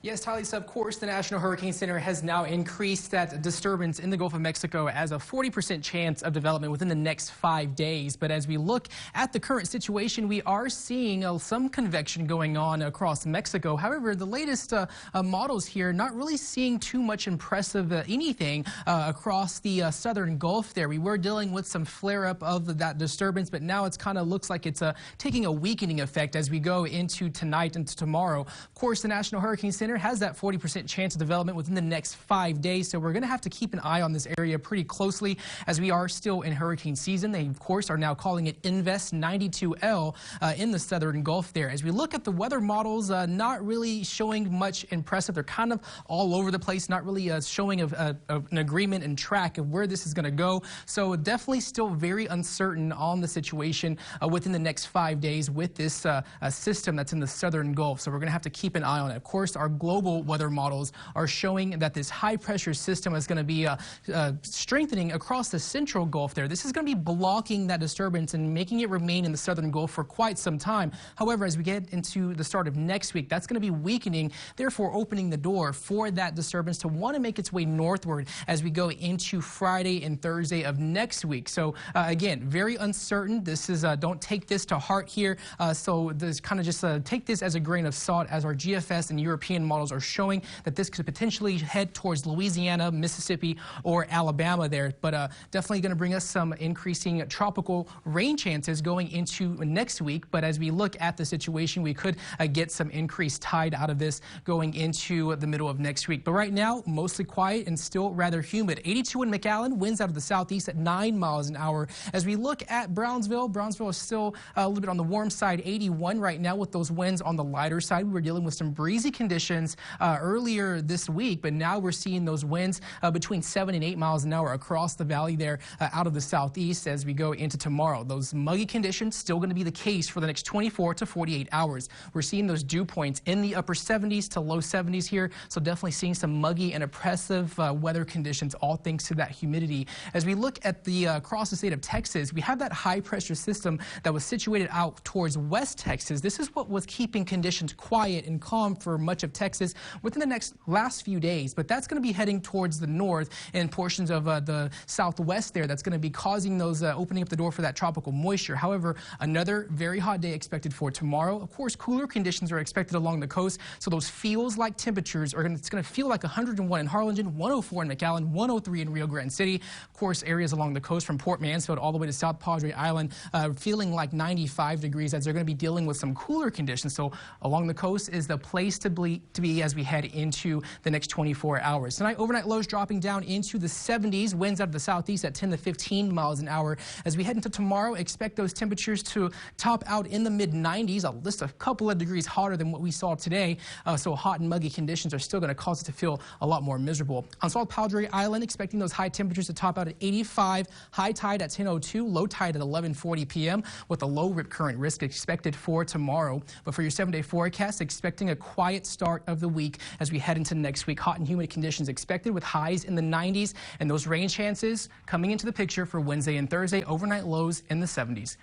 Yes, Talisa, of course, the National Hurricane Center has now increased that disturbance in the Gulf of Mexico as a 40% chance of development within the next 5 days. But as we look at the current situation, we are seeing some convection going on across Mexico. However, the latest models here not really seeing too much impressive anything across the southern Gulf there. We were dealing with some flare-up of that disturbance, but now it's kind of looks like it's taking a weakening effect as we go into tonight and tomorrow. Of course, the National Hurricane Center has that 40% chance of development within the next 5 days, so we're going to have to keep an eye on this area pretty closely as we are still in hurricane season. They, of course, are now calling it Invest 92L in the southern Gulf there. As we look at the weather models, not really showing much impressive. They're kind of all over the place, not really showing an agreement and track of where this is going to go. So definitely still very uncertain on the situation within the next 5 days with this system that's in the southern Gulf. So we're going to have to keep an eye on it. Of course, our global weather models are showing that this high pressure system is going to be strengthening across the central Gulf there. This is going to be blocking that disturbance and making it remain in the southern Gulf for quite some time. However, as we get into the start of next week, that's going to be weakening, therefore opening the door for that disturbance to want to make its way northward as we go into Friday and Thursday of next week. So again, very uncertain. This is don't take this to heart here. So this kind of just take this as a grain of salt, as our GFS and European models are showing that this could potentially head towards Louisiana, Mississippi, or Alabama there. But definitely going to bring us some increasing tropical rain chances going into next week. But as we look at the situation, we could get some increased tide out of this going into the middle of next week. But right now, mostly quiet and still rather humid. 82 in McAllen, winds out of the southeast at 9 miles an hour. As we look at Brownsville is still a little bit on the warm side, 81 right now with those winds on the lighter side. We were dealing with some breezy conditions earlier this week, but now we're seeing those winds between 7 and 8 miles an hour across the valley there out of the southeast as we go into tomorrow. Those muggy conditions still going to be the case for the next 24 to 48 hours. We're seeing those dew points in the upper 70s to low 70s here, so definitely seeing some muggy and oppressive weather conditions, all thanks to that humidity. As we look at the across the state of Texas, we have that high pressure system that was situated out towards West Texas. This is what was keeping conditions quiet and calm for much of Texas within the last few days, but that's going to be heading towards the north and portions of the southwest there. That's going to be causing those opening up the door for that tropical moisture. However, another very hot day expected for tomorrow. Of course, cooler conditions are expected along the coast, so those feels like temperatures are it's going to feel like 101 in Harlingen, 104 in McAllen, 103 in Rio Grande City. Of course, areas along the coast from Port Mansfield all the way to South Padre Island feeling like 95 degrees as they're going to be dealing with some cooler conditions. So along the coast is the place to be as we head into the next 24 hours. Tonight, overnight lows dropping down into the 70s, winds out of the southeast at 10 to 15 miles an hour. As we head into tomorrow, expect those temperatures to top out in the mid-90s, just a couple of degrees hotter than what we saw today. So hot and muggy conditions are still going to cause it to feel a lot more miserable. On South Padre Island, expecting those high temperatures to top out at 85, high tide at 10:02, low tide at 11:40 p.m. with a low rip current risk expected for tomorrow. But for your 7-day forecast, expecting a quiet start of the week as we head into next week. Hot and humid conditions expected with highs in the 90s, and those rain chances coming into the picture for Wednesday and Thursday, overnight lows in the 70s.